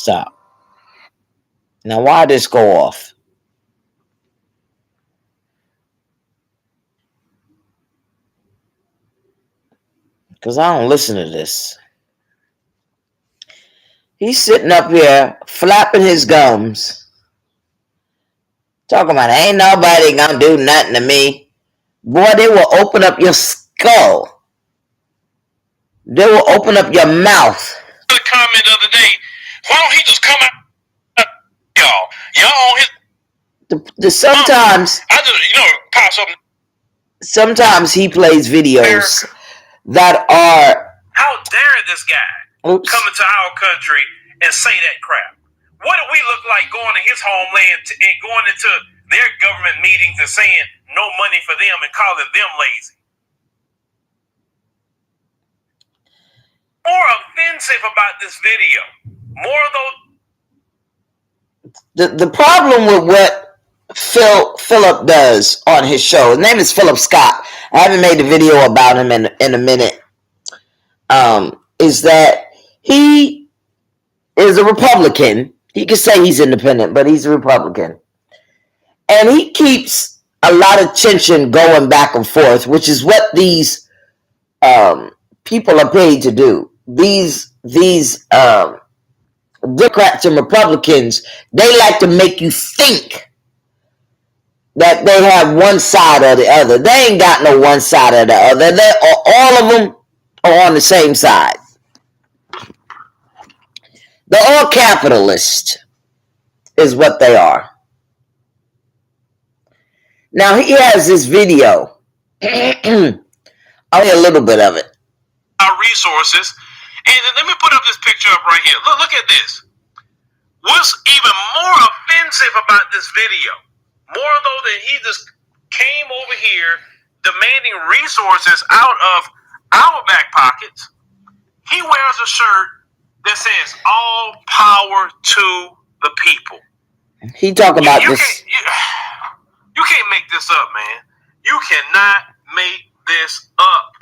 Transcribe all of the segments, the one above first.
Stop. Now, why did this go off? Because I don't listen to this. He's sitting up here flapping his gums, talking about ain't nobody gonna do nothing to me. Boy, they will open up your skull. They will open up your mouth. The comment the other day, why don't he just come out, y'all? Y'all on his. Sometimes I just pop something. Sometimes he plays videos that are. How dare this guy come into our country and say that crap? What do we look like going to his homeland and going into their government meetings and saying no money for them and calling them lazy? More offensive about this video. More though. The problem with what Philip does on his show, his name is Philip Scott. I haven't made a video about him in a minute. Is that he is a Republican. He can say he's independent, but he's a Republican. And he keeps a lot of tension going back and forth, which is what these people are paid to do. These Democrats and Republicans, they like to make you think that they have one side or the other. They ain't got no one side or the other. All of them are on the same side. They're all capitalists, is what they are. Now, he has this video. I'll hear a little bit of it. Our resources. And let me put up this picture up right here. Look at this. What's even more offensive about this video, more though that he just came over here demanding resources out of our back pockets, he wears a shirt that says all power to the people. He talk about this. You can't make this up, man. You cannot make this up.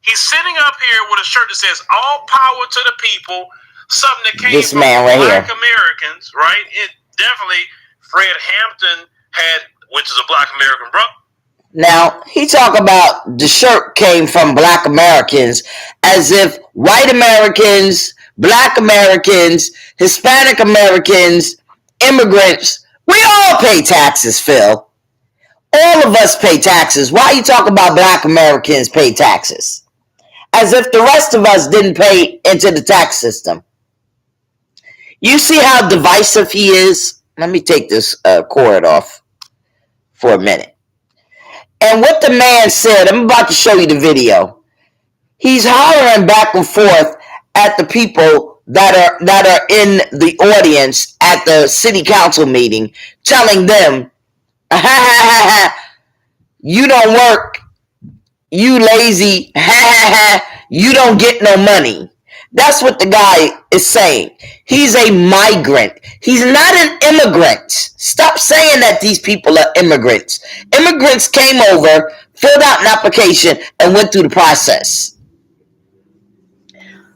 He's sitting up here with a shirt that says all power to the people, something that came from Black Americans, right? It definitely, Fred Hampton had, which is a Black American brother. Now, he talk about the shirt came from Black Americans as if white Americans, Black Americans, Hispanic Americans, immigrants, we all pay taxes, Phil. All of us pay taxes. Why you talk about Black Americans pay taxes? As if the rest of us didn't pay into the tax system. You see how divisive he is? Let me take this cord off for a minute. And what the man said, I'm about to show you the video. He's hollering back and forth at the people that are in the audience at the city council meeting, telling them, you don't work, you lazy, you don't get no money. That's what the guy is saying. He's a migrant. He's not an immigrant. Stop saying that these people are immigrants. Immigrants came over, filled out an application, and went through the process.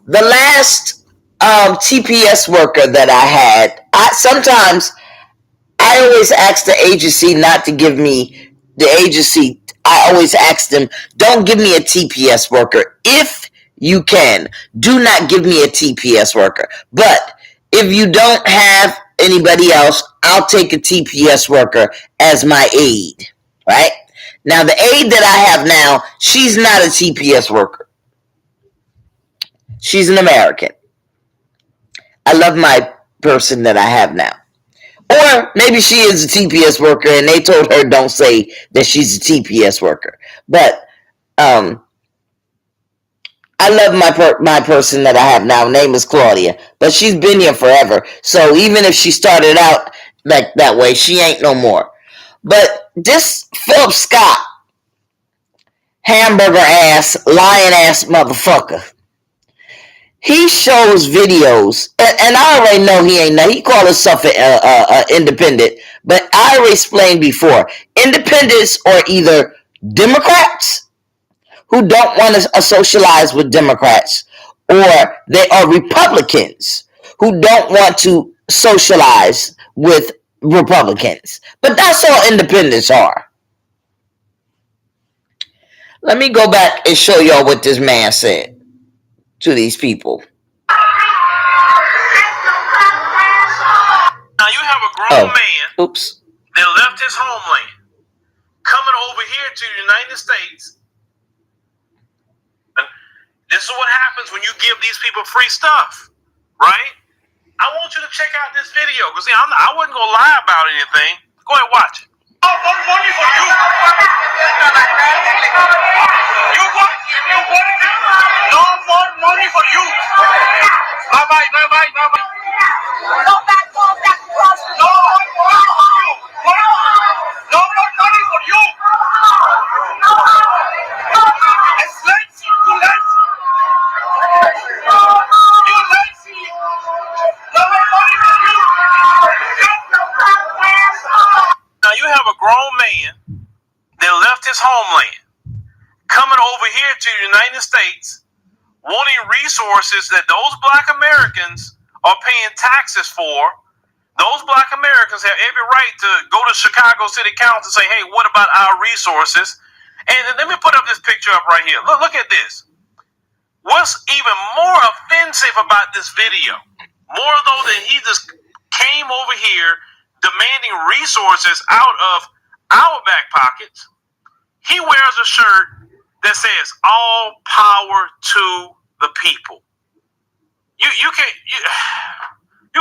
The last TPS worker that I had, I always ask the agency not to give me the agency. I always ask them, don't give me a TPS worker. If you can, do not give me a TPS worker. But if you don't have anybody else, I'll take a TPS worker as my aide, right? Now, the aide that I have now, she's not a TPS worker. She's an American. I love my person that I have now. Or maybe she is a TPS worker and they told her don't say that she's a TPS worker. But I love my person that I have now. Her name is Claudia. But she's been here forever. So even if she started out like that way, she ain't no more. But this Philip Scott, hamburger ass, lion ass motherfucker, he shows videos, and I already know he ain't. He call himself independent, but I already explained before. Independents are either Democrats who don't want to socialize with Democrats, or they are Republicans who don't want to socialize with Republicans. But that's all independents are. Let me go back and show y'all what this man said to these people. Now you have a grown man Oops. that left his homeland, coming over here to the United States. And this is what happens when you give these people free stuff, right? I want you to check out this video because I wasn't gonna lie about anything. Go ahead, watch it. No more money for you. You what? You what? No more money for you. Bye bye, bye bye, bye bye. Go back, go back, no more money for you. No more money for you. It's lazy, you lazy. You lazy. No more money for you. Now you have a grown man that left his homeland, coming over here to the United States, wanting resources that those black Americans are paying taxes for. Those black Americans have every right to go to Chicago City Council and say, hey, what about our resources? And let me put up this picture up right here. Look at this. What's even more offensive about this video, more though than he just came over here demanding resources out of our back pockets, he wears a shirt that says all power to the people. You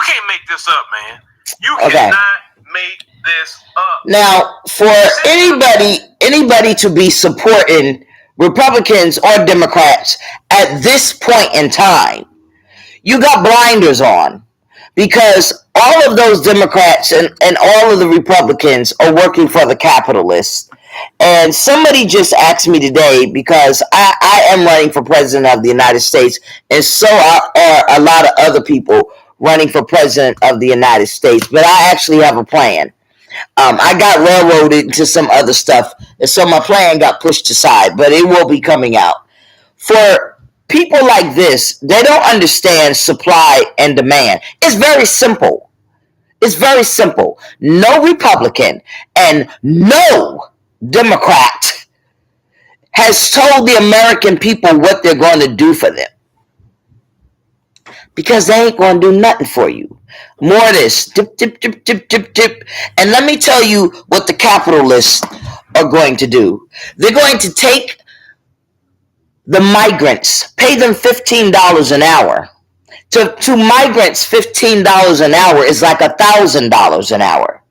can't make this up, man. You cannot make this up. Now, for anybody to be supporting Republicans or Democrats at this point in time, you got blinders on, because all of those Democrats and all of the Republicans are working for the capitalists. And somebody just asked me today, because I am running for president of the United States, and so are a lot of other people running for president of the United States. But I actually have a plan. I got railroaded into some other stuff, and so my plan got pushed aside, but it will be coming out. For people like this, they don't understand supply and demand. It's very simple. It's very simple. No Republican and no Democrat has told the American people what they're going to do for them, because they ain't going to do nothing for you. More of this, dip, dip, dip, dip, dip, dip. And let me tell you what the capitalists are going to do. They're going to take the migrants, pay them $15 an hour. To migrants, $15 an hour is like $1,000 an hour.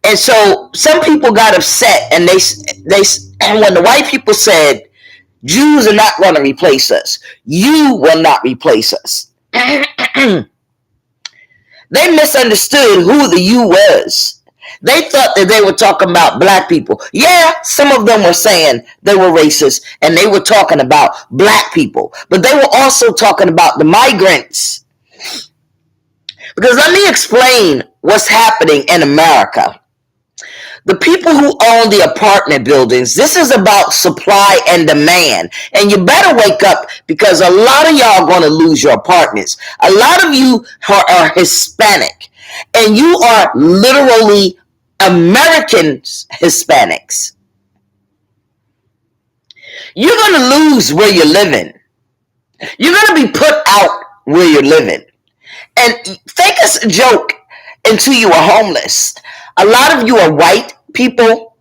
And so some people got upset, and and when the white people said, Jews are not going to replace us, you will not replace us, they misunderstood who the you was. They thought that they were talking about black people. Yeah, some of them were saying they were racist, and they were talking about black people, but they were also talking about the migrants. Because let me explain what's happening in America. The people who own the apartment buildings, this is about supply and demand. And you better wake up, because a lot of y'all are going to lose your apartments. A lot of you are Hispanic, and you are literally American Hispanics. You're going to lose where you're living. You're going to be put out where you're living. And fake us a joke until you are homeless. A lot of you are white people,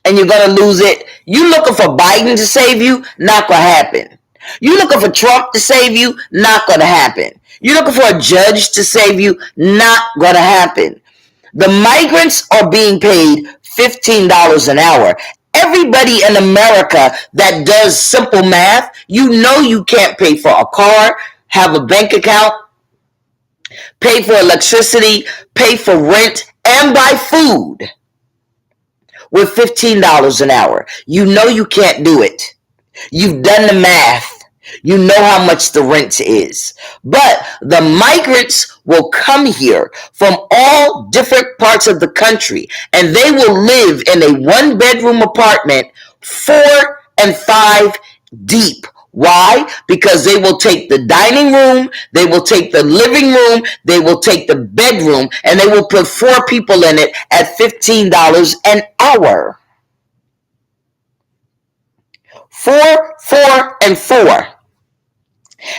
and you're going to lose it. You looking for Biden to save you? Not going to happen. You looking for Trump to save you? Not going to happen. You looking for a judge to save you? Not going to happen. The migrants are being paid $15 an hour. Everybody in America that does simple math, you know you can't pay for a car, have a bank account, pay for electricity, pay for rent, and buy food with $15 an hour. You know you can't do it. You've done the math. You know how much the rent is. But the migrants will come here from all different parts of the country, and they will live in a one-bedroom apartment, 4 and 5 deep, Why? Because they will take the dining room, they will take the living room, they will take the bedroom, and they will put 4 people in it at $15 an hour. 4, 4, and 4.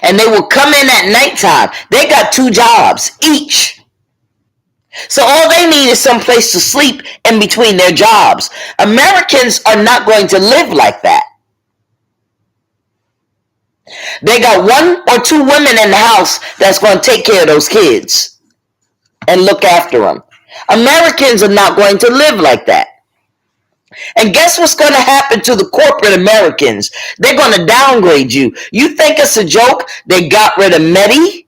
And they will come in at nighttime. They got 2 jobs each. So all they need is some place to sleep in between their jobs. Americans are not going to live like that. They got 1 or 2 women in the house that's going to take care of those kids and look after them. Americans are not going to live like that. And guess what's going to happen to the corporate Americans? They're going to downgrade you. You think it's a joke? They got rid of Mehdi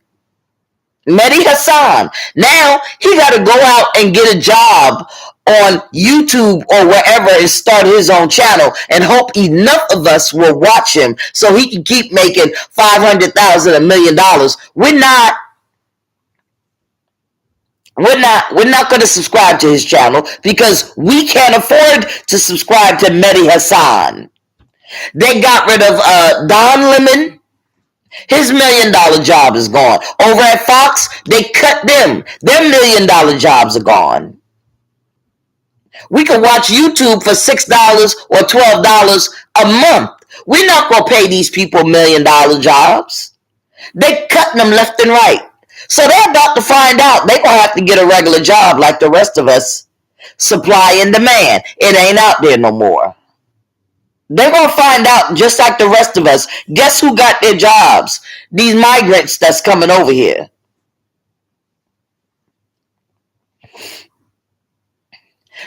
Hassan. Now he got to go out and get a job on YouTube or wherever and start his own channel and hope enough of us will watch him so he can keep making $500,000, $1 million. We're not going to subscribe to his channel because we can't afford to subscribe to Mehdi Hassan. They got rid of Don Lemon. His $1 million job is gone. Over at Fox, they cut them. Their $1 million jobs are gone. We can watch YouTube for $6 or $12 a month. We're not going to pay these people $1 million jobs. They cutting them left and right. So they're about to find out they're going to have to get a regular job like the rest of us. Supply and demand. It ain't out there no more. They're going to find out just like the rest of us. Guess who got their jobs? These migrants that's coming over here.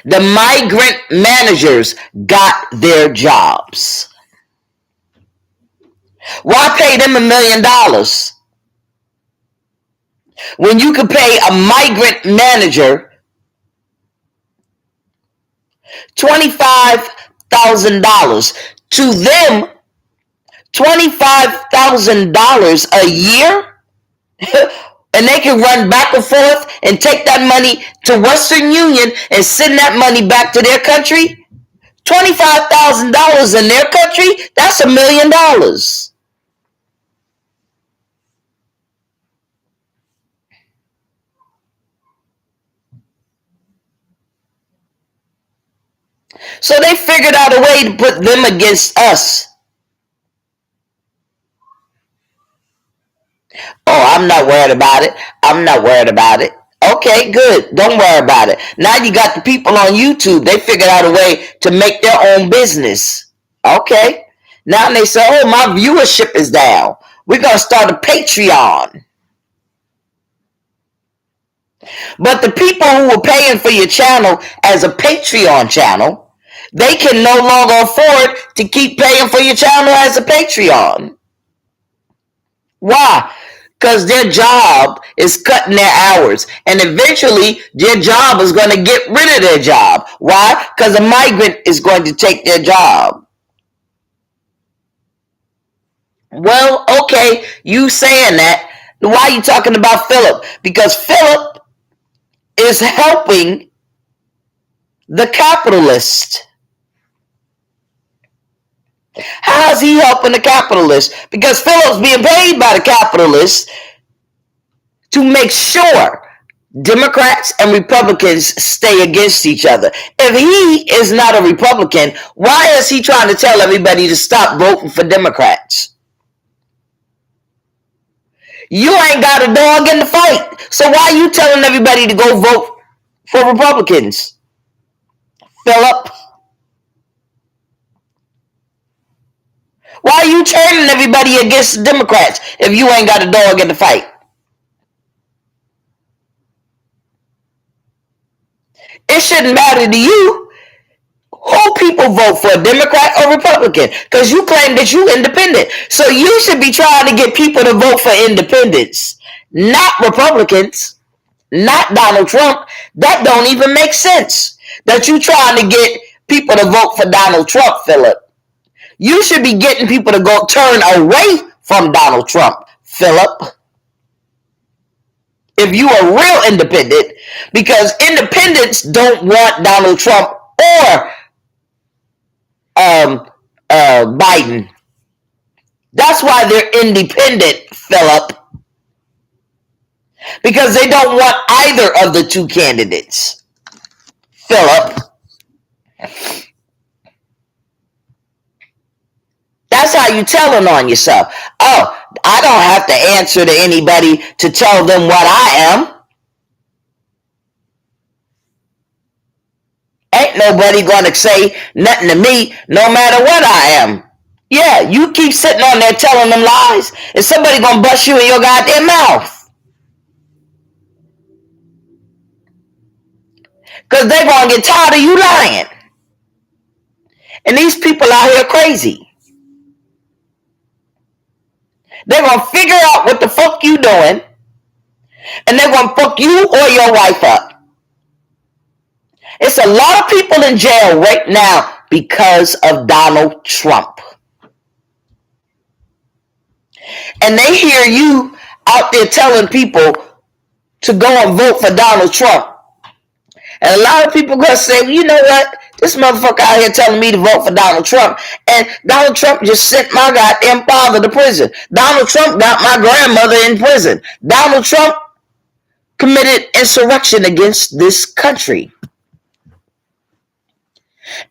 The migrant managers got their jobs. Why pay them $1 million when you could pay a migrant manager $25,000? To them, $25,000 a year? And they can run back and forth and take that money to Western Union and send that money back to their country? $25,000 in their country? That's $1 million. So they figured out a way to put them against us. Oh, I'm not worried about it. I'm not worried about it. Okay, good. Don't worry about it. Now you got the people on YouTube. They figured out a way to make their own business. Okay. Now they say, oh, my viewership is down. We're going to start a Patreon. But the people who were paying for your channel as a Patreon channel, they can no longer afford to keep paying for your channel as a Patreon. Why? Because their job is cutting their hours. And eventually, their job is going to get rid of their job. Why? Because a migrant is going to take their job. Well, okay, you saying that. Why are you talking about Philip? Because Philip is helping the capitalist. How is he helping the capitalist? Because Philip's being paid by the capitalists to make sure Democrats and Republicans stay against each other. If he is not a Republican, why is he trying to tell everybody to stop voting for Democrats? You ain't got a dog in the fight. So why are you telling everybody to go vote for Republicans? Philip. Why are you turning everybody against Democrats if you ain't got a dog in the fight? It shouldn't matter to you who people vote for, Democrat or Republican, because you claim that you're independent. So you should be trying to get people to vote for independents, not Republicans, not Donald Trump. That don't even make sense that you trying to get people to vote for Donald Trump, Philip. You should be getting people to go turn away from Donald Trump, Philip. If you are real independent, because independents don't want Donald Trump or Biden. That's why they're independent, Philip. Because they don't want either of the two candidates. Philip. That's how you telling on yourself. Oh, I don't have to answer to anybody to tell them what I am. Ain't nobody gonna say nothing to me no matter what I am. Yeah, you keep sitting on there telling them lies, and somebody gonna bust you in your goddamn mouth. Because they're gonna get tired of you lying. And these people out here crazy. They're gonna figure out what the fuck you doing, and they're gonna fuck you or your wife up. It's a lot of people in jail right now because of Donald Trump. And they hear you out there telling people to go and vote for Donald Trump. And a lot of people going to say, well, you know what? This motherfucker out here telling me to vote for Donald Trump. And Donald Trump just sent my goddamn father to prison. Donald Trump got my grandmother in prison. Donald Trump committed insurrection against this country.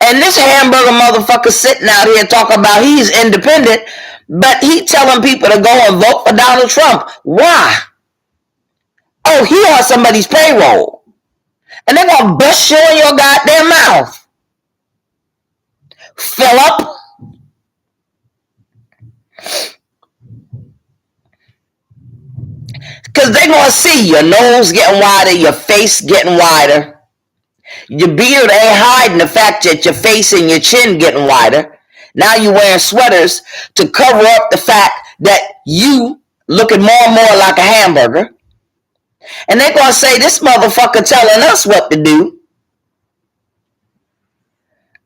And this Hamburger motherfucker sitting out here talking about he's independent, but he telling people to go and vote for Donald Trump. Why? Oh, he on somebody's payroll. And they're going to bust you in your goddamn mouth. Philip. Because they're going to see your nose getting wider, your face getting wider. Your beard ain't hiding the fact that your face and your chin getting wider. Now you're wearing sweaters to cover up the fact that you looking more and more like a hamburger. And they're going to say, this motherfucker telling us what to do.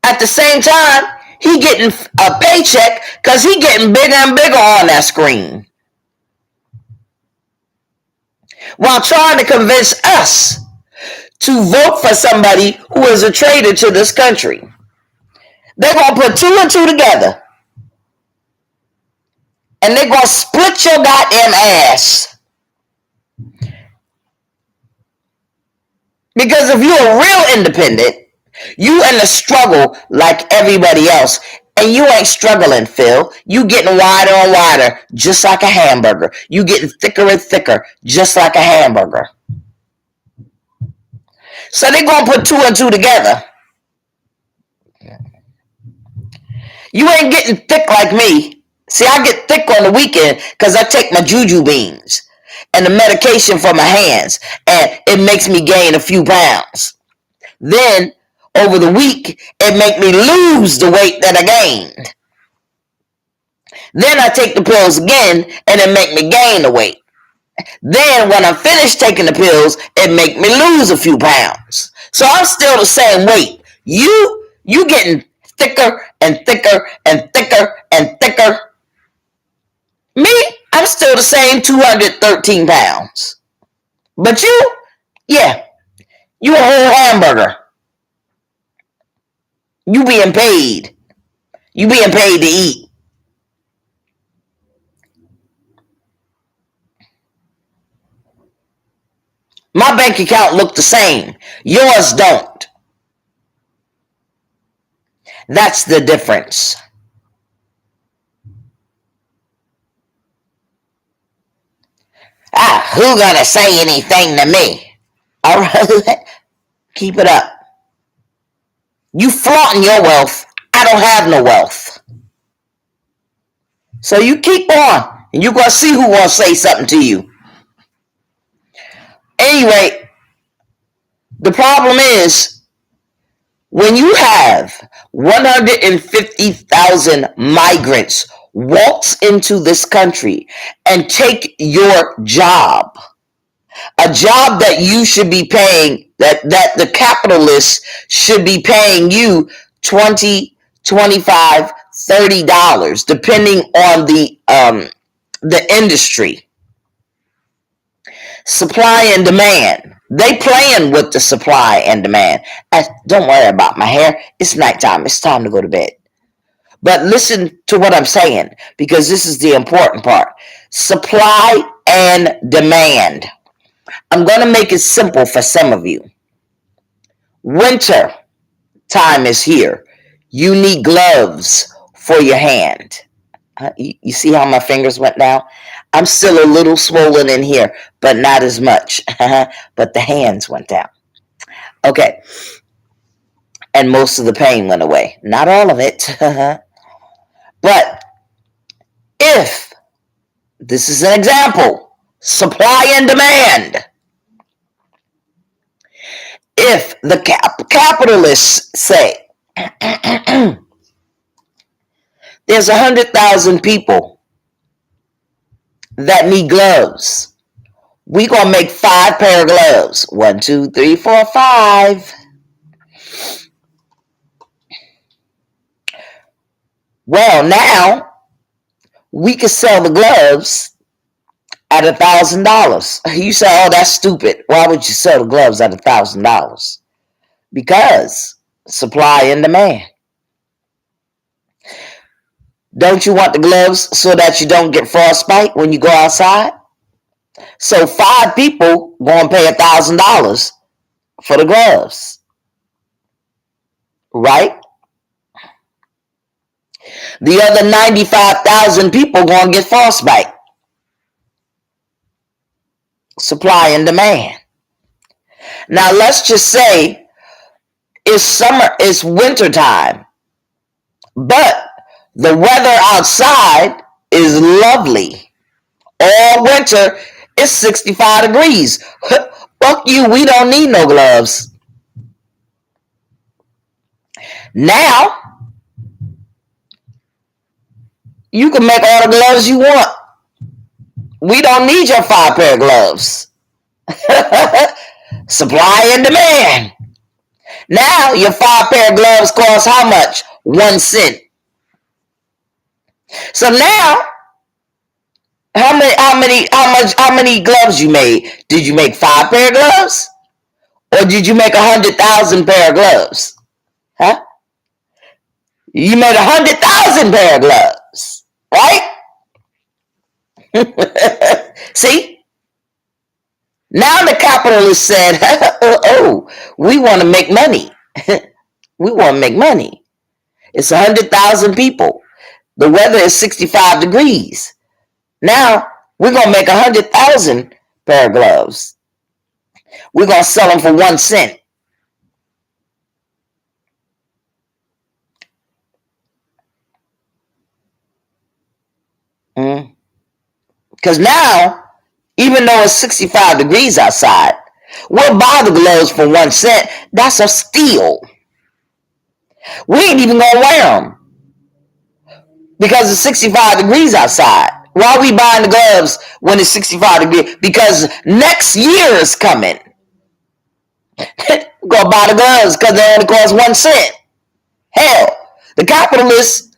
At the same time, he getting a paycheck because he getting bigger and bigger on that screen. While trying to convince us to vote for somebody who is a traitor to this country. They're going to put two and two together. And they're going to split your goddamn ass. Because if you're a real independent, you in the struggle like everybody else. And you ain't struggling, Phil. You getting wider and wider, just like a hamburger. You getting thicker and thicker, just like a hamburger. So they're going to put two and two together. You ain't getting thick like me. See, I get thick on the weekend because I take my juju beans and the medication for my hands, and it makes me gain a few pounds. Then, over the week, it make me lose the weight that I gained. Then I take the pills again, and it make me gain the weight. Then, when I'm finished taking the pills, it make me lose a few pounds. So I'm still the same weight. You getting thicker and thicker and thicker and thicker. Me, I'm still the same 213 pounds. But you, yeah, you a whole hamburger. You being paid. You being paid to eat. My bank account look the same. Yours don't. That's the difference. Who gonna say anything to me? All right, keep it up. You flaunting your wealth. I don't have no wealth. So you keep on, and you're gonna see who gonna say something to you. Anyway, the problem is when you have 150,000 migrants waltz into this country and take your job, a job that you should be paying, that the capitalists should be paying you $20, $25, $30, depending on the industry. Supply and demand. They playing with the supply and demand. Don't worry about my hair. It's nighttime. It's time to go to bed. But listen to what I'm saying, because this is the important part. Supply and demand. I'm going to make it simple for some of you. Winter time is here. You need gloves for your hand. You see how my fingers went down? I'm still a little swollen in here, but not as much. But the hands went down. Okay. And most of the pain went away. Not all of it. But if, this is an example, supply and demand. If the capitalists say, there's 100,000 people that need gloves, we gonna make 5 pair of gloves. 1, 2, 3, 4, 5. Well, now we can sell the gloves at $1,000. You say, oh, that's stupid. Why would you sell the gloves at $1,000? Because supply and demand. Don't you want the gloves so that you don't get frostbite when you go outside? So 5 people going to pay $1,000 for the gloves. Right? The other 95,000 people going to get frostbite. Supply and demand. Now let's just say it's summer, it's winter time, but the weather outside is lovely. All winter, it's 65 degrees. Fuck you, we don't need no gloves. Now, you can make all the gloves you want. We don't need your 5 pair of gloves. Supply and demand. Now, your 5 pair of gloves cost how much? 1 cent. So now, how many gloves you made? Did you make 5 pair of gloves? Or did you make 100,000 pair of gloves? Huh? You made 100,000 pair of gloves, right? See? Now the capitalists said, oh, we want to make money. We want to make money. It's 100,000 people. The weather is 65 degrees. Now we're going to make 100,000 pair of gloves. We're going to sell them for 1 cent. Because now, even though it's 65 degrees outside, we'll buy the gloves for 1 cent. That's a steal. We ain't even going to wear them because it's 65 degrees outside. Why are we buying the gloves when it's 65 degrees? Because next year is coming. We're going to buy the gloves because they only cost 1 cent. Hell, the capitalists,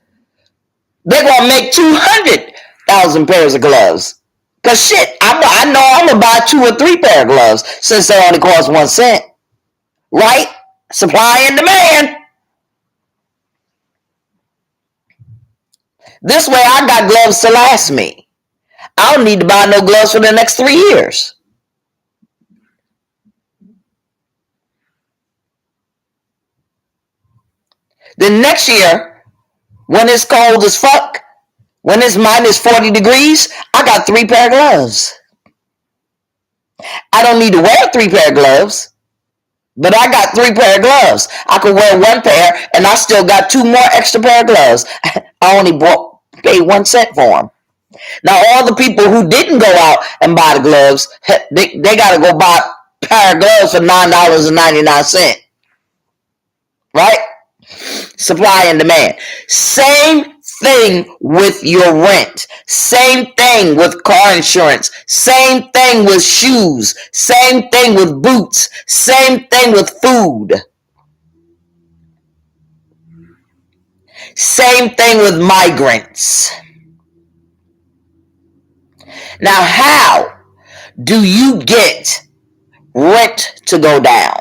they're going to make 200,000 pairs of gloves. Because shit, I know I'm going to buy 2 or 3 pair of gloves since they only cost 1 cent. Right? Supply and demand. This way I got gloves to last me. I don't need to buy no gloves for the next 3 years. Then next year, when it's cold as fuck, when it's minus 40 degrees, I got 3 pair of gloves. I don't need to wear 3 pair of gloves, but I got 3 pair of gloves. I could wear 1 pair, and I still got 2 more extra pair of gloves. I only paid 1 cent for them. Now, all the people who didn't go out and buy the gloves, they got to go buy a pair of gloves for $9.99. Right? Supply and demand. Same thing with your rent. Same thing with car insurance. Same thing with shoes. Same thing with boots. Same thing with food. Same thing with migrants. Now, how do you get rent to go down?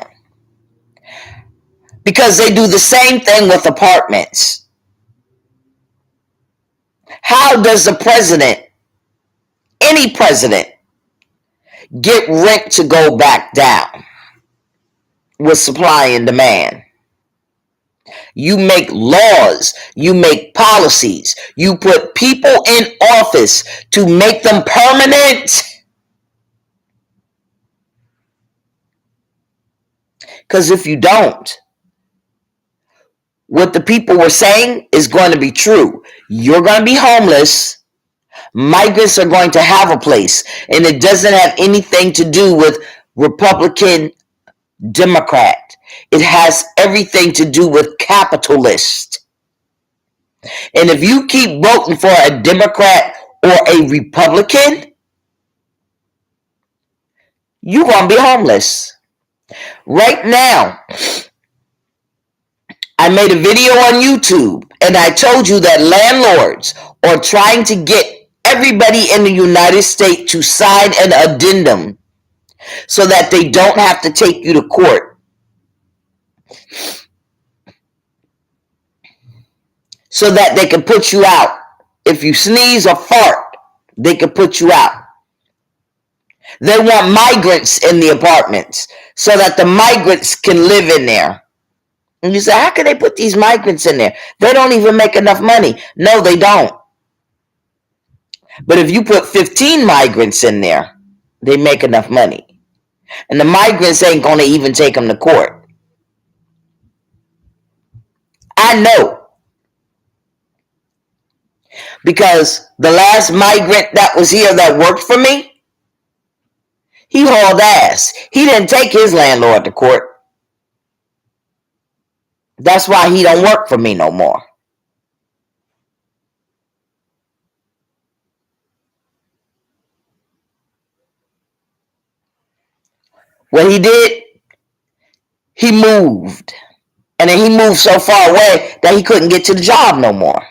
Because they do the same thing with apartments. How does the president, any president, get rent to go back down with supply and demand? You make laws, you make policies, you put people in office to make them permanent. Because if you don't, what the people were saying is going to be true. You're going to be homeless. Migrants are going to have a place. And it doesn't have anything to do with Republican, Democrat. It has everything to do with capitalist. And if you keep voting for a Democrat or a Republican, you're going to be homeless. Right now, I made a video on YouTube and I told you that landlords are trying to get everybody in the United States to sign an addendum so that they don't have to take you to court. So that they can put you out. If you sneeze or fart, they can put you out. They want migrants in the apartments so that the migrants can live in there. And you say, how can they put these migrants in there? They don't even make enough money. No, they don't. But if you put 15 migrants in there, they make enough money. And the migrants ain't going to even take them to court. I know. Because the last migrant that was here that worked for me, he hauled ass. He didn't take his landlord to court. That's why he don't work for me no more. What he did, he moved. And then he moved so far away that he couldn't get to the job no more.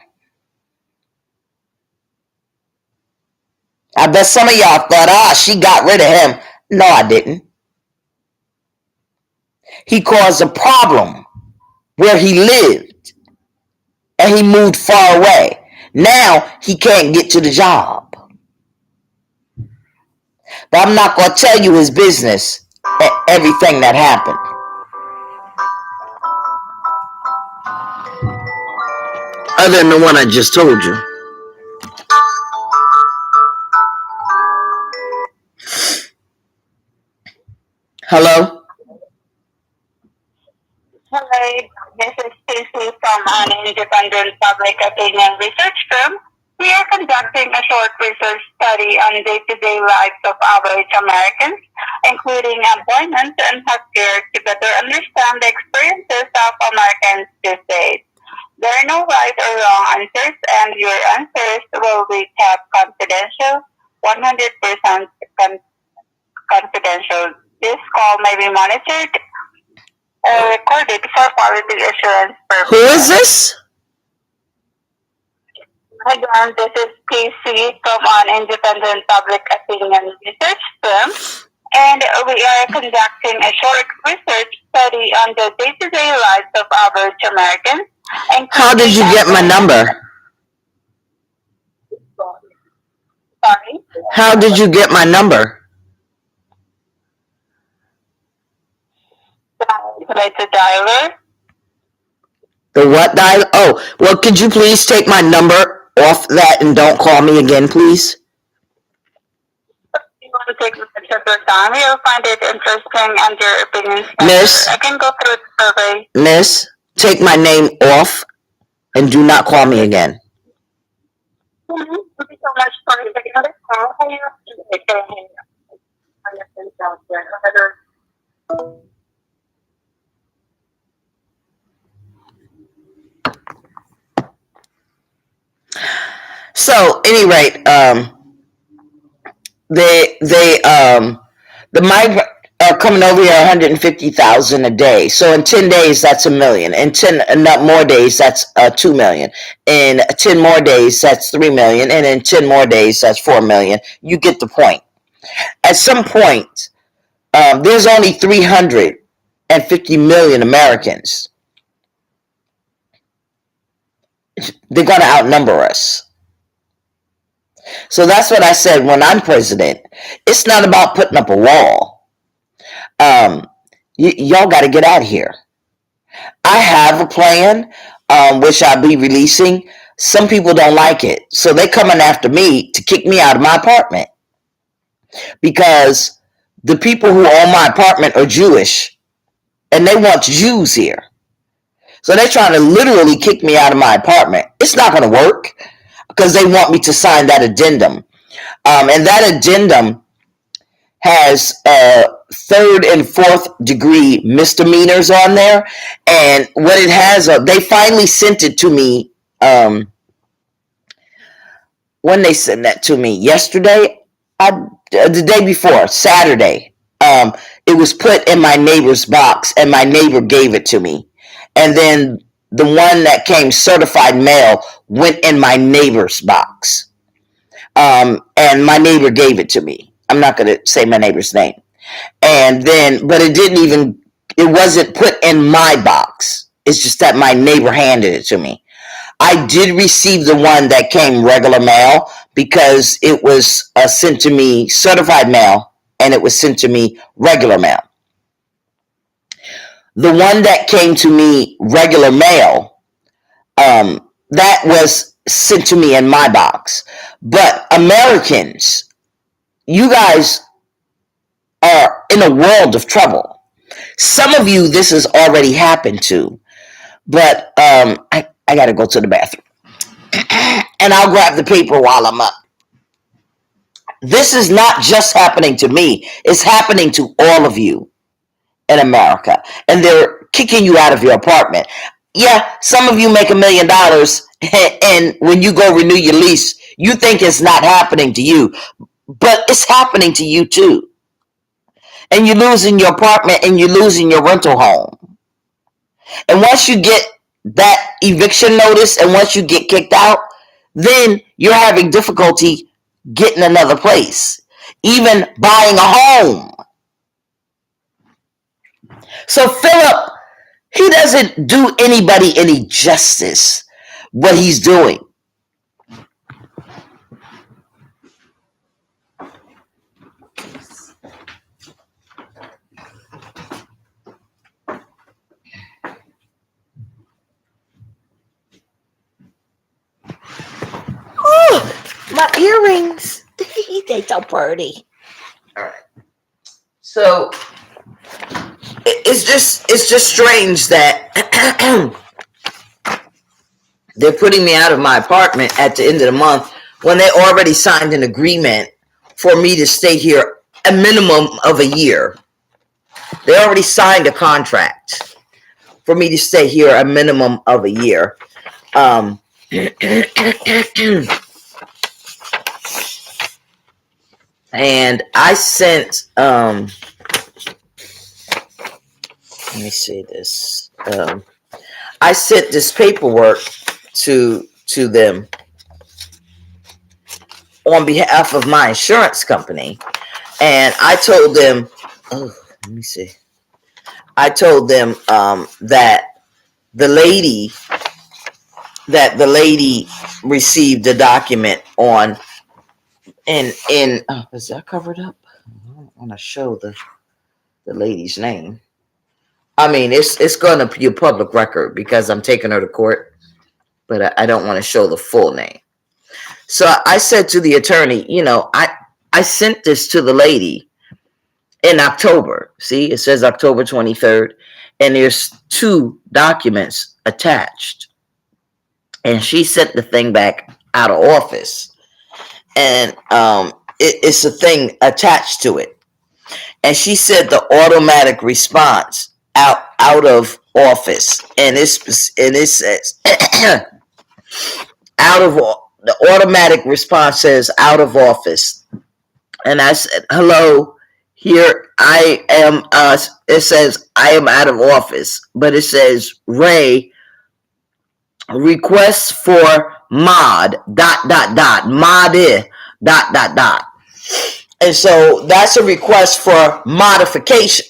I bet some of y'all thought, she got rid of him. No, I didn't. He caused a problem where he lived. And he moved far away. Now he can't get to the job. But I'm not going to tell you his business, everything that happened. Other than the one I just told you. Hello? Hi, this is Stacy from an independent public opinion research firm. We are conducting a short research study on day-to-day lives of average Americans, including employment and healthcare, to better understand the experiences of Americans these days. There are no right or wrong answers, and your answers will be kept confidential, 100% confidential. This call may be monitored or recorded for quality assurance purposes. Who is this? Again, this is PC from an independent public opinion research firm, and we are conducting a short research study on the day-to-day lives of average Americans. How did you get my number? Sorry? How did you get my number? The dialer. The what dial? Oh, well, could you please take my number off that and don't call me again, please? You want to take much of your time? You'll find it interesting and your opinions. Miss? I can go through the survey. Miss, take my name off and do not call me again. Thank you so much for taking the call. So, any rate, the migrant are coming over here 150,000 a day. So in 10 days, that's $1 million. In 10 more days, that's 2 million. In 10 more days, that's 3 million. And in 10 more days, that's 4 million. You get the point. At some point, there's only 350 million Americans. They're going to outnumber us. So that's what I said when I'm president. It's not about putting up a wall. Y'all got to get out of here. I have a plan, which I'll be releasing. Some people don't like it, so they're coming after me to kick me out of my apartment because the people who own my apartment are Jewish, and they want Jews here. So they're trying to literally kick me out of my apartment. It's not going to work because they want me to sign that addendum. And that addendum has third and fourth degree misdemeanors on there. And what it has, they finally sent it to me. When they sent that to me yesterday, the day before, Saturday, it was put in my neighbor's box, and my neighbor gave it to me. And then the one that came certified mail went in my neighbor's box. And my neighbor gave it to me. I'm not going to say my neighbor's name. And then, but it wasn't put in my box. It's just that my neighbor handed it to me. I did receive the one that came regular mail because it was sent to me certified mail, and it was sent to me regular mail. The one that came to me regular mail, that was sent to me in my box. But Americans, you guys are in a world of trouble. Some of you, this has already happened to, but I got to go to the bathroom. And I'll grab the paper while I'm up. This is not just happening to me. It's happening to all of you in America. And they're kicking you out of your apartment. Yeah, some of you make $1 million, and when you go renew your lease, you think it's not happening to you. But it's happening to you too. And you're losing your apartment, and you're losing your rental home. And once you get that eviction notice, and once you get kicked out, then you're having difficulty getting another place, even buying a home. So Philip, he doesn't do anybody any justice what he's doing. Oh, my earrings. They so pretty. All right. So it's just strange that they're putting me out of my apartment at the end of the month when they already signed an agreement for me to stay here a minimum of a year. They already signed a contract for me to stay here a minimum of a year. And I sent, let me see this. I sent this paperwork to them on behalf of my insurance company. And I told them, let me see. I told them that the lady received the document on in is that covered up? I don't want to show the lady's name. I mean, it's going to be a public record because I'm taking her to court, but I don't want to show the full name. So I said to the attorney, I sent this to the lady in October. See, it says October 23rd, and there's 2 documents attached. And she sent the thing back out of office. And it's a thing attached to it. And she said the automatic response out of office. And it says the automatic response says out of office. And I said, hello, here I am. It says I am out of office, but it says Ray requests for mod ... mod . And so that's a request for modification.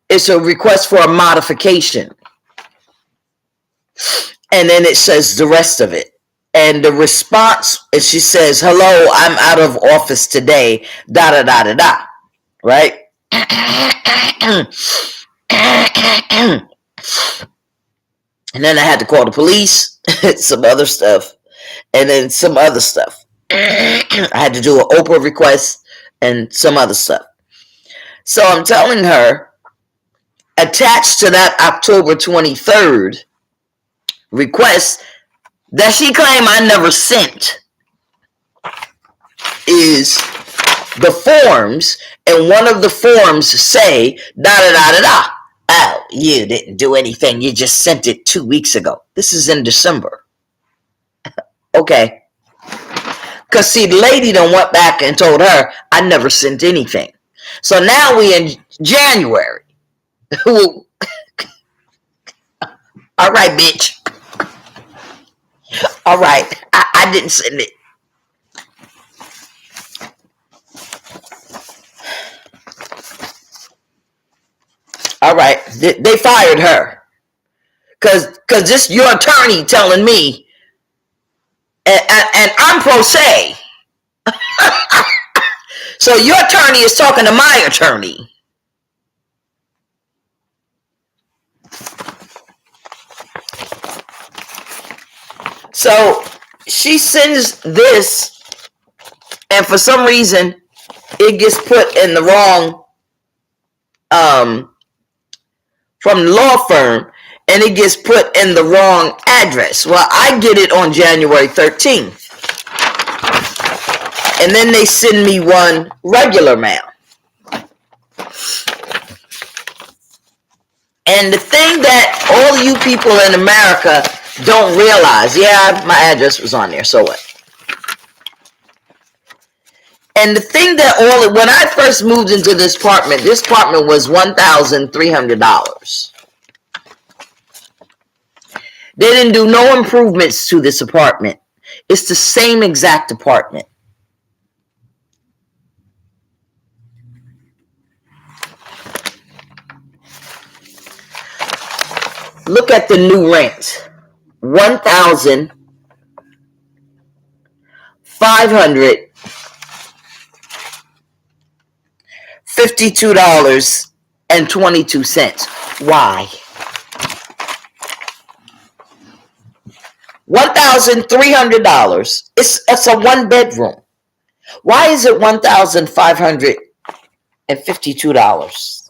It's a request for a modification. And then it says the rest of it. And the response, and she says, hello, I'm out of office today, da da da da da, right? And then I had to call the police, some other stuff, and then some other stuff. I had to do an Oprah request and some other stuff. So I'm telling her, attached to that October 23rd request that she claimed I never sent is the forms, and one of the forms say da da da da da. Oh, you didn't do anything. You just sent it 2 weeks ago. This is in December. Okay. Because, see, the lady done went back and told her I never sent anything. So now we in January. All right, bitch. All right. I didn't send it. All right. They fired her. Because this your attorney telling me, and I'm pro se. So your attorney is talking to my attorney. So she sends this, and for some reason, it gets put in the wrong, from the law firm, and it gets put in the wrong address. Well, I get it on January 13th. And then they send me one regular mail. And the thing that all you people in America don't realize, yeah, my address was on there, so what? And the thing that when I first moved into this apartment was $1,300. They didn't do no improvements to this apartment. It's the same exact apartment. Look at the new rent. $1,552.22. Why? $1,300. It's a one bedroom. Why is it $1,552?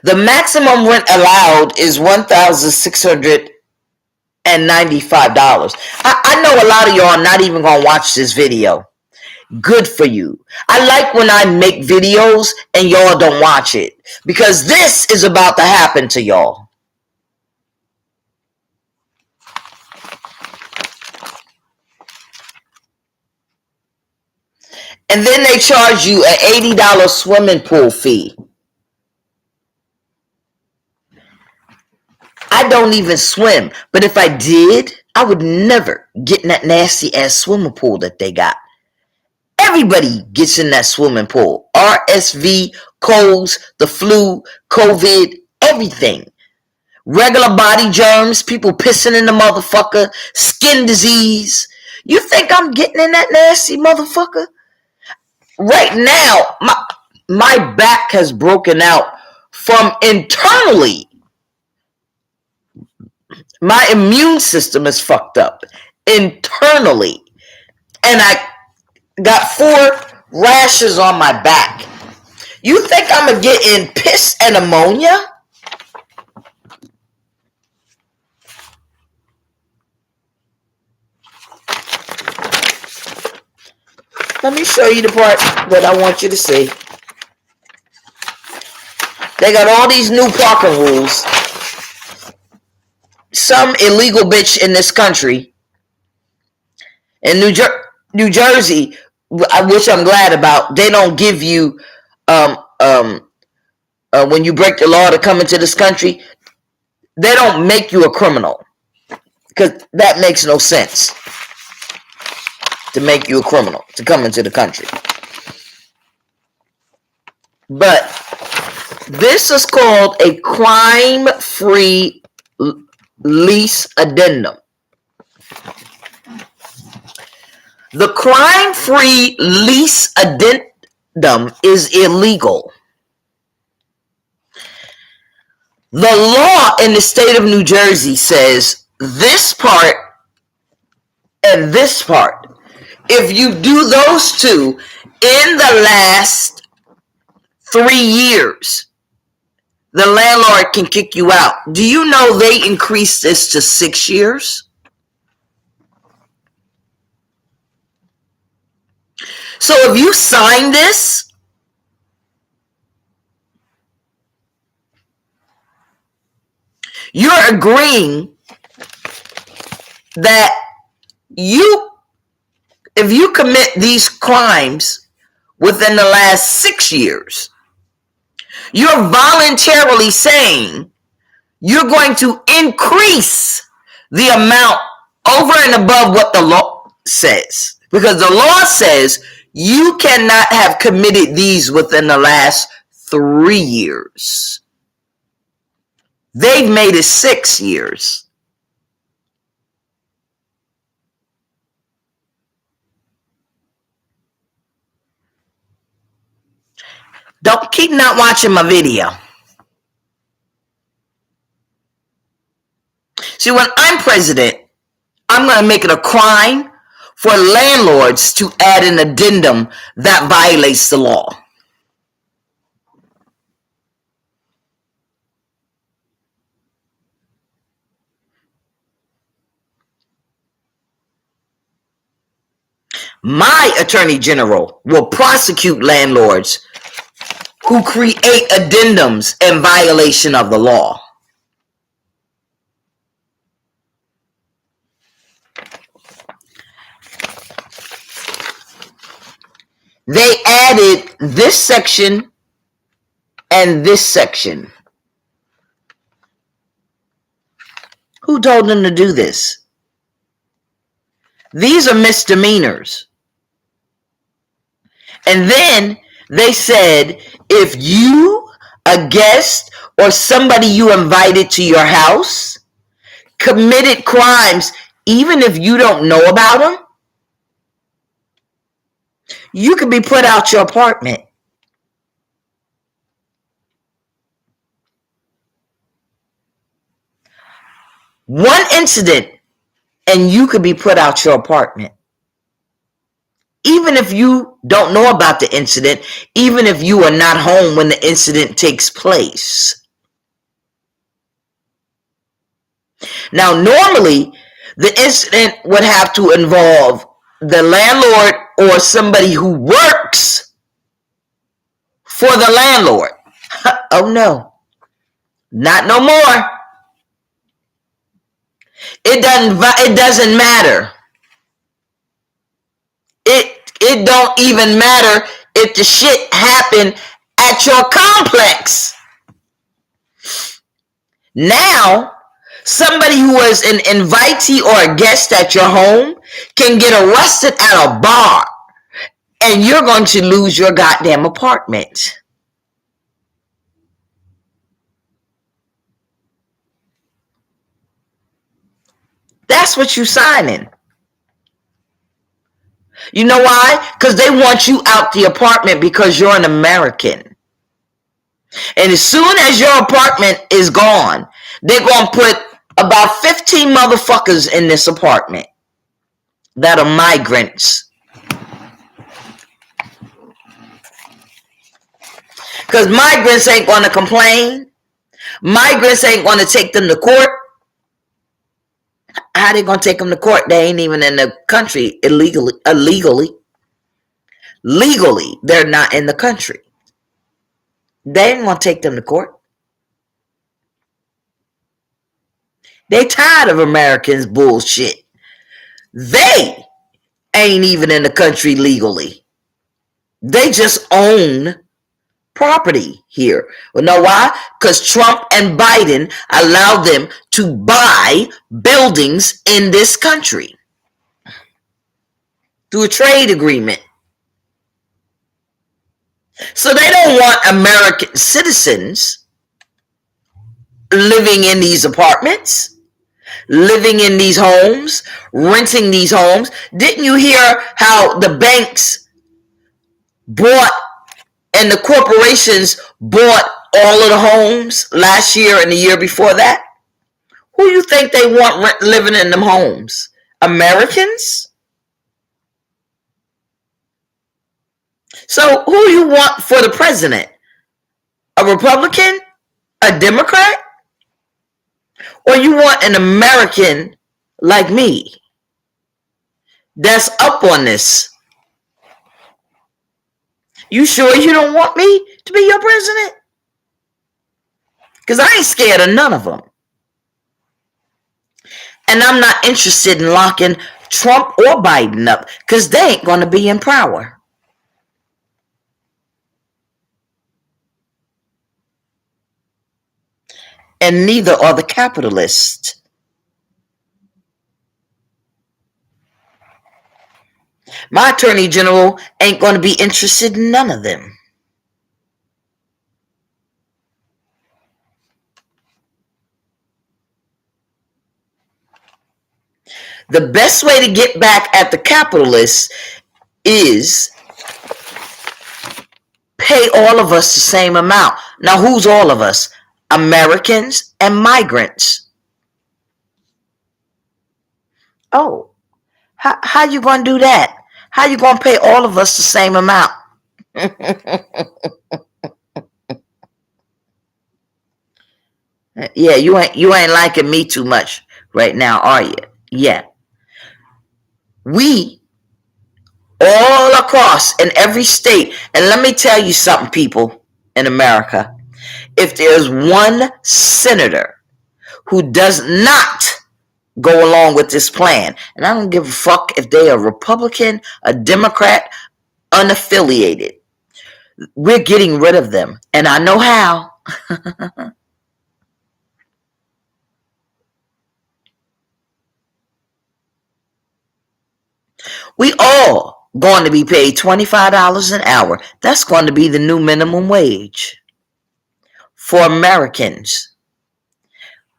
The maximum rent allowed is $1,695. I know a lot of y'all are not even gonna watch this video. Good for you. I like when I make videos and y'all don't watch it, because this is about to happen to y'all. And then they charge you an $80 swimming pool fee. I don't even swim, but if I did, I would never get in that nasty ass swimming pool that they got. Everybody gets in that swimming pool. RSV, colds, the flu, COVID, everything. Regular body germs, people pissing in the motherfucker, skin disease. You think I'm getting in that nasty motherfucker? Right now, my back has broken out from internally. My immune system is fucked up internally. And I got 4 rashes on my back. You think I'm going to get in piss and ammonia? Let me show you the part that I want you to see. They got all these new parking rules. Some illegal bitch in this country, in New Jersey, which I'm glad about, they don't give you, when you break the law to come into this country, they don't make you a criminal, because that makes no sense, to make you a criminal to come into the country. But This is called a crime-free lease addendum. The crime-free lease addendum is illegal. The law in the state of New Jersey says this part and this part. If you do those two in the last 3 years, the landlord can kick you out. Do you know they increased this to 6 years? So if you sign this, you're agreeing that if you commit these crimes within the last 6 years, you're voluntarily saying you're going to increase the amount over and above what the law says. Because the law says you cannot have committed these within the last 3 years. They've made it 6 years. Don't keep not watching my video. See, when I'm president, I'm going to make it a crime for landlords to add an addendum that violates the law. My attorney general will prosecute landlords who create addendums in violation of the law. They added this section and this section. Who told them to do this? These are misdemeanors. And then they said, if you, a guest, or somebody you invited to your house committed crimes, even if you don't know about them, you could be put out your apartment. One incident, and you could be put out your apartment. Even if you don't know about the incident, even if you are not home when the incident takes place. Now, normally, the incident would have to involve the landlord or somebody who works for the landlord. Oh no, not no more. It doesn't matter. It don't even matter if the shit happened at your complex. Now, somebody who was an invitee or a guest at your home can get arrested at a bar, and you're going to lose your goddamn apartment. That's what you're signing. You know why? Because they want you out the apartment because you're an American. And as soon as your apartment is gone, they're going to put about 15 motherfuckers in this apartment that are migrants. Because migrants ain't going to complain. Migrants ain't going to take them to court. How they going to take them to court? They ain't even in the country illegally. Legally, they're not in the country. They ain't going to take them to court. They tired of Americans' bullshit. They ain't even in the country legally. They just own property here. Well, know why? Because Trump and Biden allowed them to buy buildings in this country through a trade agreement. So they don't want American citizens living in these apartments, living in these homes, renting these homes. Didn't you hear how the banks bought and the corporations bought all of the homes last year and the year before that? Who you think they want living in them homes? Americans? So who you want for the president? A Republican? A Democrat? Or you want an American like me that's up on this? You sure you don't want me to be your president? Because I ain't scared of none of them. And I'm not interested in locking Trump or Biden up because they ain't going to be in power. And neither are the capitalists. My attorney general ain't going to be interested in none of them. The best way to get back at the capitalists is pay all of us the same amount. Now, who's all of us? Americans and migrants. Oh, how you going to do that? How you going to pay all of us the same amount? Yeah, you ain't liking me too much right now, are you? Yeah. We all across in every state, and let me tell you something, people in America. If there's one senator who does not go along with this plan, and I don't give a fuck if they are Republican, a Democrat, unaffiliated, we're getting rid of them, and I know how. We all going to be paid $25 an hour. That's going to be the new minimum wage for Americans.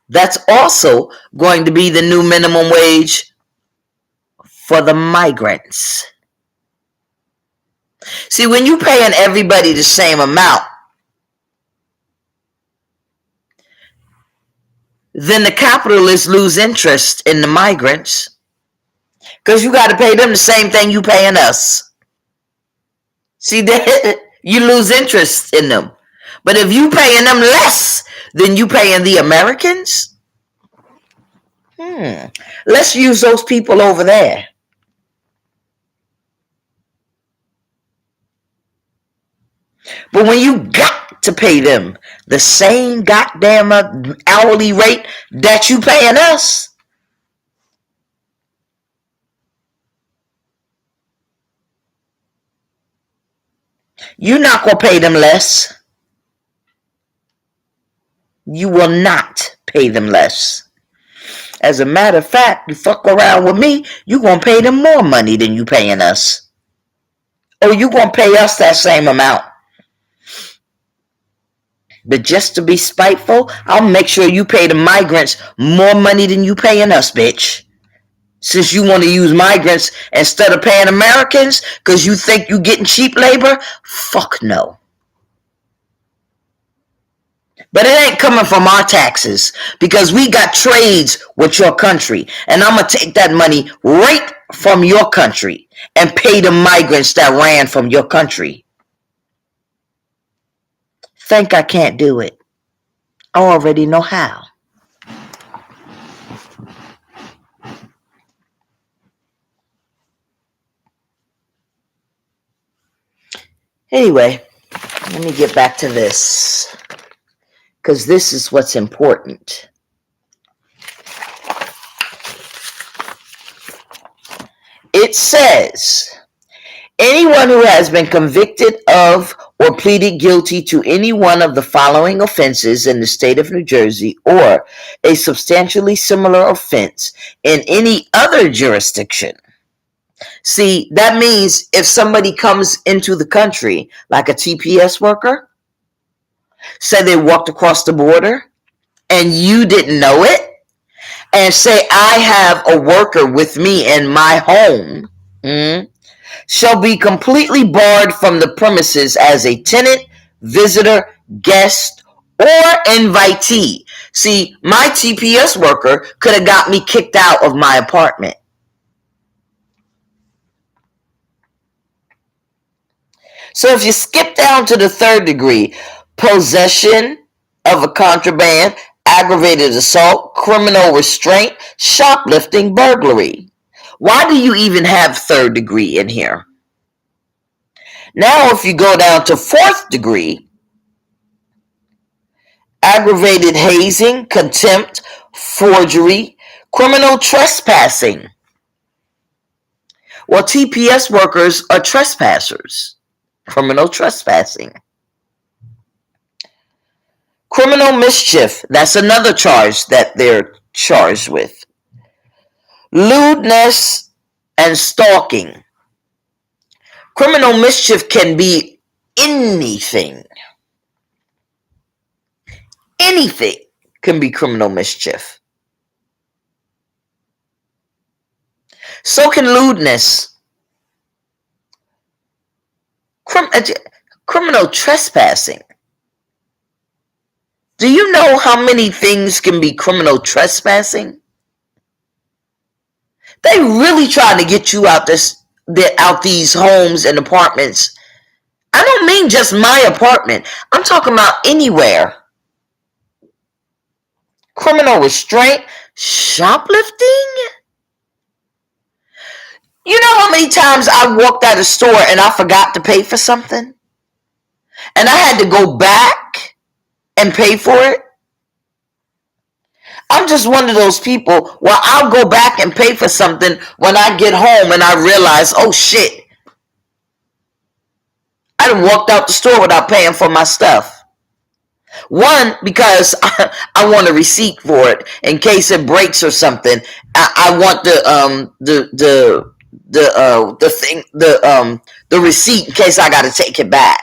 That's also going to be the new minimum wage for the migrants. See, when you paying everybody the same amount, then the capitalists lose interest in the migrants because you got to pay them the same thing you paying us. See, you lose interest in them. But if you paying them less than you paying the Americans, let's use those people over there. But when you got to pay them the same goddamn hourly rate that you paying us, you're not going to pay them less. You will not pay them less. As a matter of fact, you fuck around with me, you're going to pay them more money than you paying us. Or you're going to pay us that same amount. But just to be spiteful, I'll make sure you pay the migrants more money than you paying us, bitch. Since you want to use migrants instead of paying Americans because you think you getting cheap labor, fuck no. But it ain't coming from our taxes because we got trades with your country. And I'm going to take that money right from your country and pay the migrants that ran from your country. Think I can't do it. I already know how. Anyway, let me get back to this, because this is what's important. It says, anyone who has been convicted of or pleaded guilty to any one of the following offenses in the state of New Jersey or a substantially similar offense in any other jurisdiction See, that means if somebody comes into the country, like a TPS worker, say they walked across the border and you didn't know it, and say I have a worker with me in my home, shall be completely barred from the premises as a tenant, visitor, guest, or invitee. See, my TPS worker could have got me kicked out of my apartment. So if you skip down to the third degree, possession of a contraband, aggravated assault, criminal restraint, shoplifting, burglary. Why do you even have third degree in here? Now if you go down to fourth degree, aggravated hazing, contempt, forgery, criminal trespassing. Well, TPS workers are trespassers. Criminal trespassing. Criminal mischief, that's another charge that they're charged with. Lewdness and stalking. Criminal mischief can be anything. Anything can be criminal mischief. So can lewdness. Criminal trespassing. Do you know how many things can be criminal trespassing? They really trying to get you out these homes and apartments. I don't mean just my apartment. I'm talking about anywhere. Criminal restraint, shoplifting. You know how many times I walked out of a store and I forgot to pay for something? And I had to go back and pay for it? I'm just one of those people where I'll go back and pay for something when I get home and I realize, oh shit, I done walked out the store without paying for my stuff. One, because I want a receipt for it in case it breaks or something. I want the receipt in case I got to take it back.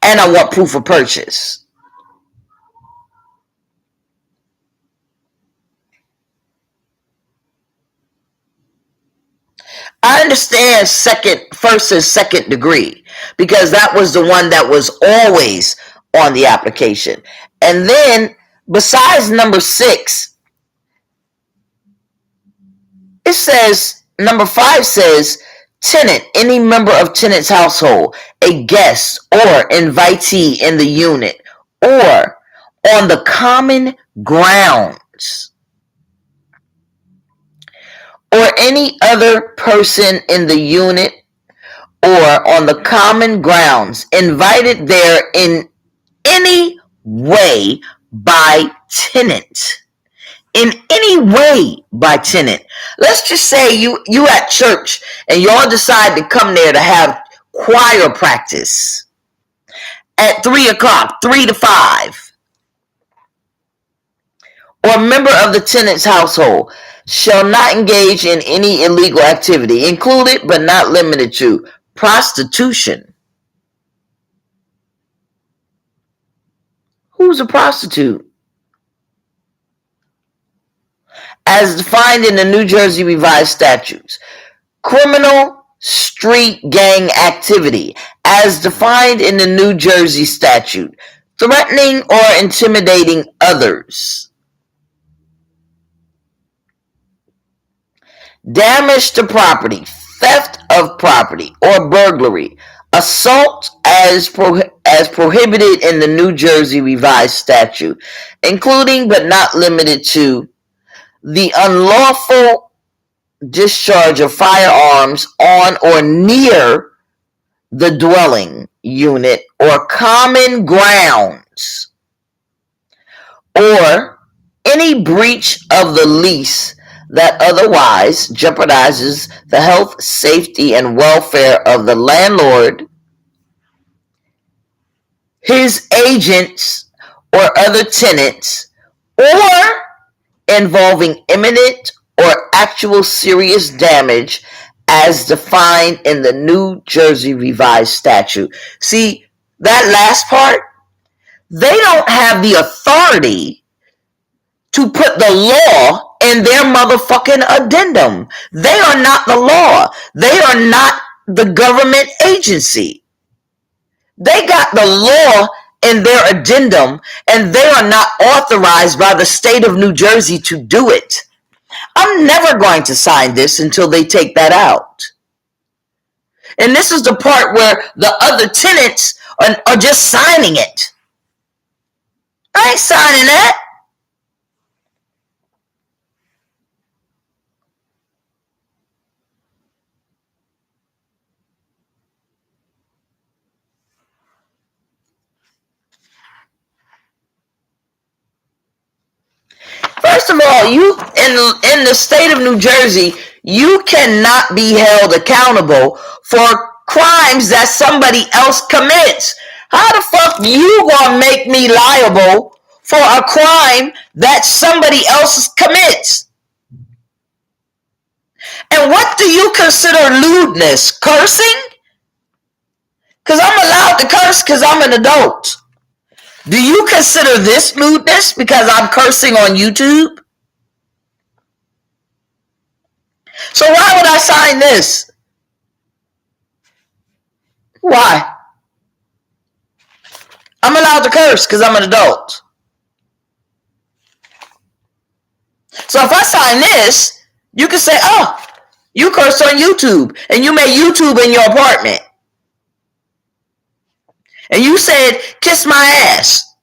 And I want proof of purchase. I understand first and second degree because that was the one that was always on the application. And then besides number 6, it says, number 5 says, tenant, any member of tenant's household, a guest or invitee in the unit, or on the common grounds, or any other person in the unit or on the common grounds, invited there in any way by tenant. In any way by tenant. Let's just say you at church and y'all decide to come there to have choir practice at 3 o'clock, 3 to 5. Or a member of the tenant's household shall not engage in any illegal activity, included but not limited to prostitution. Who's a prostitute? As defined in the New Jersey Revised Statutes. Criminal street gang activity, as defined in the New Jersey statute. Threatening or intimidating others. Damage to property, theft of property, or burglary. Assault as prohibited in the New Jersey Revised Statute, including but not limited to the unlawful discharge of firearms on or near the dwelling unit or common grounds, or any breach of the lease that otherwise jeopardizes the health, safety, and welfare of the landlord, his agents, or other tenants, or involving imminent or actual serious damage as defined in the New Jersey Revised Statute. See, that last part, they don't have the authority to put the law in their motherfucking addendum. They are not the law. They are not the government agency. They got the law in their addendum, and they are not authorized by the state of New Jersey to do it. I'm never going to sign this until they take that out. And this is the part where the other tenants are just signing it. I ain't signing that. First of all, you in the state of New Jersey, you cannot be held accountable for crimes that somebody else commits. How the fuck you gonna make me liable for a crime that somebody else commits? And what do you consider lewdness? Cursing? Because I'm allowed to curse because I'm an adult. Do you consider this lewdness because I'm cursing on YouTube? So why would I sign this? Why? I'm allowed to curse because I'm an adult. So if I sign this, you can say, oh, you cursed on YouTube and you made YouTube in your apartment. And you said, kiss my ass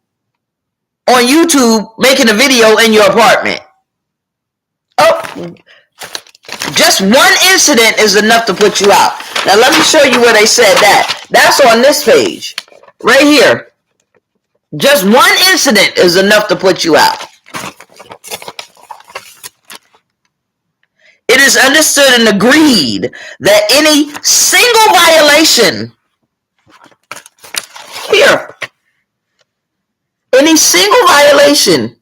on YouTube making a video in your apartment. Oh, just one incident is enough to put you out. Now let me show you where they said that. That's on this page. Right here. Just one incident is enough to put you out. It is understood and agreed that any single violation here, any single violation,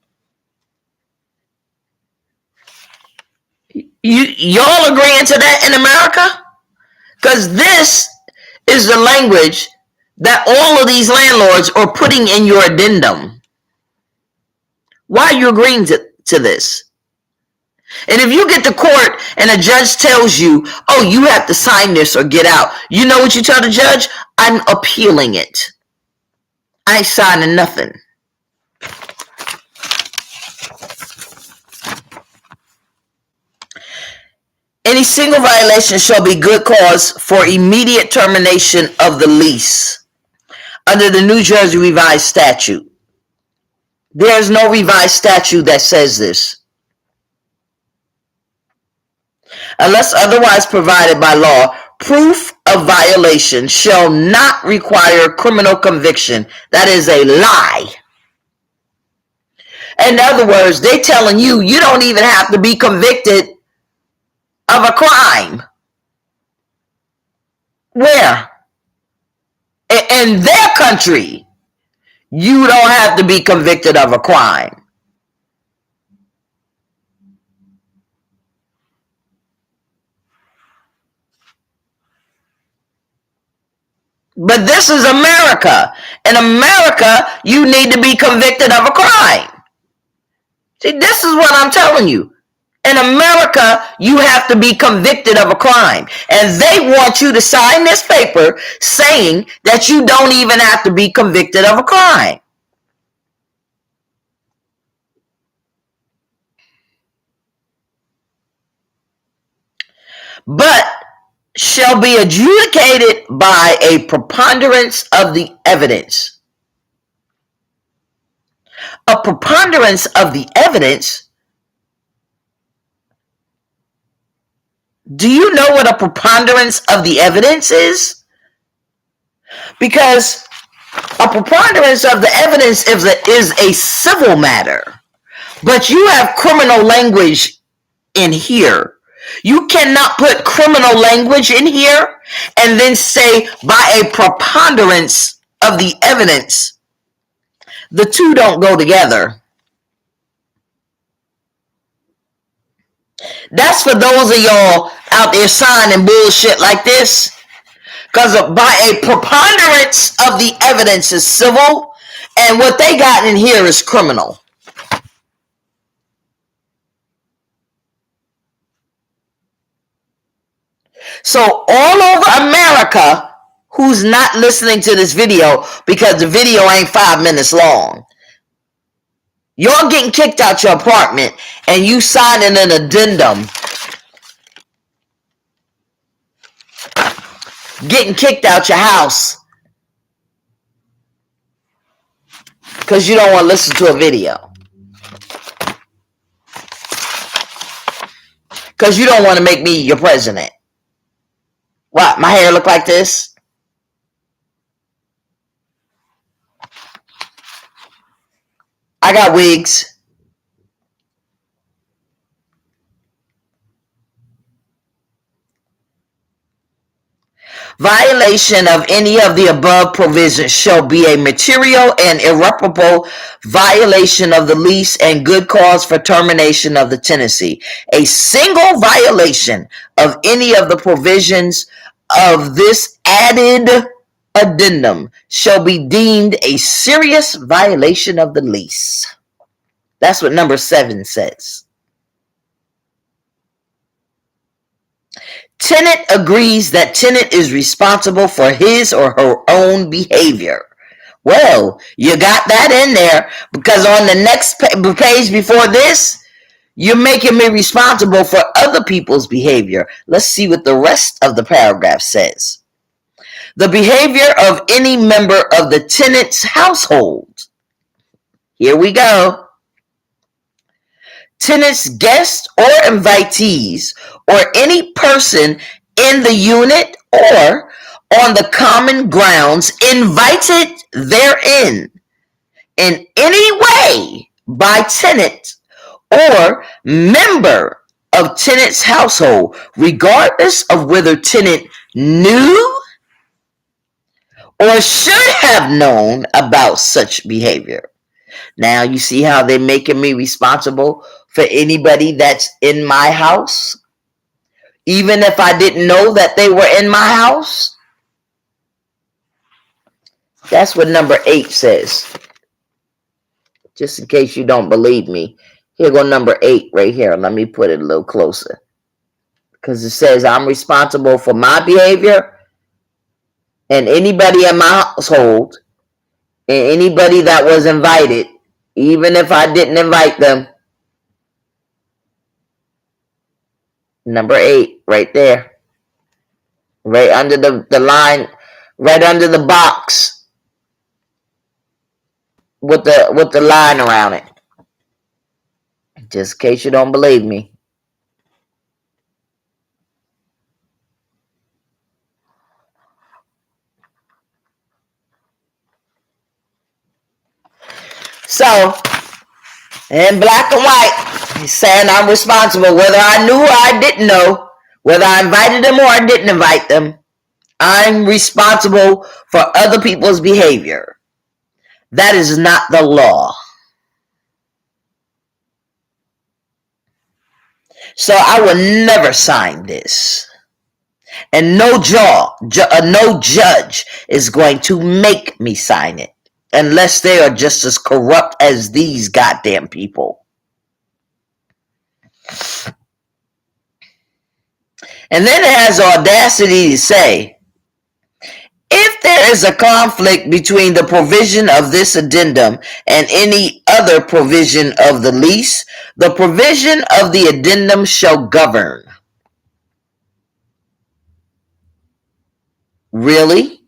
y'all agreeing to that in America? Because this is the language that all of these landlords are putting in your addendum. Why are you agreeing to this? And if you get to court and a judge tells you, oh, you have to sign this or get out, you know what you tell the judge? I'm appealing it. I ain't signing nothing. Any single violation shall be good cause for immediate termination of the lease under the New Jersey Revised Statute. There is no revised statute that says this. Unless otherwise provided by law, proof of violation shall not require criminal conviction. That is a lie. In other words, they're telling you you don't even have to be convicted of a crime. Where? In their country, you don't have to be convicted of a crime. But this is America. In America, you need to be convicted of a crime. See, this is what I'm telling you. In America, you have to be convicted of a crime. And they want you to sign this paper saying that you don't even have to be convicted of a crime. But shall be adjudicated by a preponderance of the evidence. A preponderance of the evidence? Do you know what a preponderance of the evidence is? Because a preponderance of the evidence is a civil matter. But you have criminal language in here. You cannot put criminal language in here and then say by a preponderance of the evidence. The two don't go together. That's for those of y'all out there signing bullshit like this. Because by a preponderance of the evidence is civil, and what they got in here is criminal. So all over America, who's not listening to this video because the video ain't 5 minutes long, you're getting kicked out your apartment and you signing an addendum, getting kicked out your house because you don't want to listen to a video, because you don't want to make me your president. What, my hair look like this? I got wigs. Violation of any of the above provisions shall be a material and irreparable violation of the lease and good cause for termination of the tenancy. A single violation of any of the provisions of this added addendum shall be deemed a serious violation of the lease. That's what number 7 says. Tenant agrees that tenant is responsible for his or her own behavior. Well, you got that in there because on the next page before this, you're making me responsible for other people's behavior. Let's see what the rest of the paragraph says. The behavior of any member of the tenant's household. Here we go. Tenants, guests, or invitees, or any person in the unit or on the common grounds invited therein in any way by tenant or member of tenant's household, regardless of whether tenant knew or should have known about such behavior. Now you see how they're making me responsible for anybody that's in my house, even if I didn't know that they were in my house. That's what number 8 says. Just in case you don't believe me, here go number 8 right here. Let me put it a little closer, because it says I'm responsible for my behavior and anybody in my household and anybody that was invited, even if I didn't invite them. Number 8 right there, right under the line, right under the box with the line around it. Just in case you don't believe me. So, in black and white, he's saying I'm responsible whether I knew or I didn't know, whether I invited them or I didn't invite them. I'm responsible for other people's behavior. That is not the law. So I will never sign this. And no judge is going to make me sign it unless they are just as corrupt as these goddamn people. And then it has the audacity to say, if there is a conflict between the provision of this addendum and any other provision of the lease, the provision of the addendum shall govern. Really?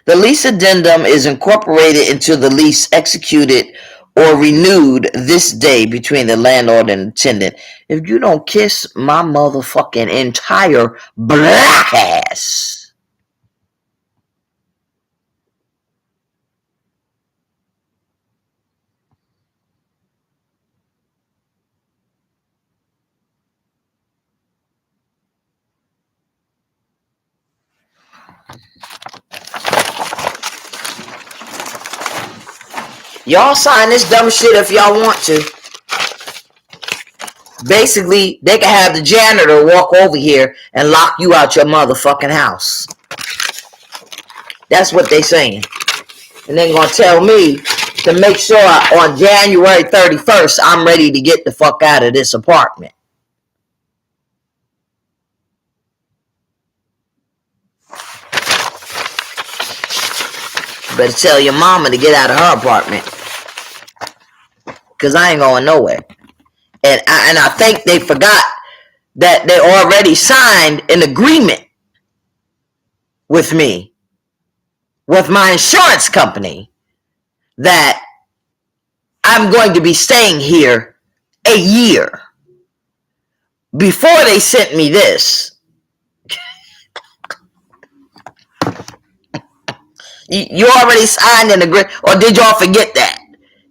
The lease addendum is incorporated into the lease executed or renewed this day between the landlord and the tenant. If you don't kiss my motherfucking entire black ass. Y'all sign this dumb shit if y'all want to. Basically, they can have the janitor walk over here and lock you out your motherfucking house. That's what they saying. And they're going to tell me to make sure on January 31st, I'm ready to get the fuck out of this apartment. Better tell your mama to get out of her apartment. Because I ain't going nowhere. And I think they forgot that they already signed an agreement with me, with my insurance company, that I'm going to be staying here a year. Before they sent me this, you already signed an agreement, or did y'all forget that?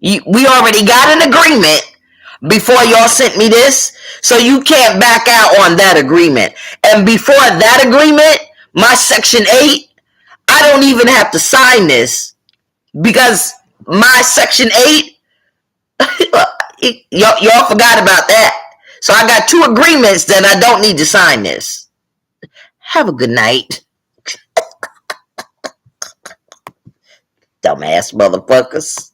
We already got an agreement before y'all sent me this, so you can't back out on that agreement. And before that agreement, my Section 8, I don't even have to sign this, because my Section 8, y'all forgot about that. So I got 2 agreements that I don't need to sign this. Have a good night. Dumbass motherfuckers.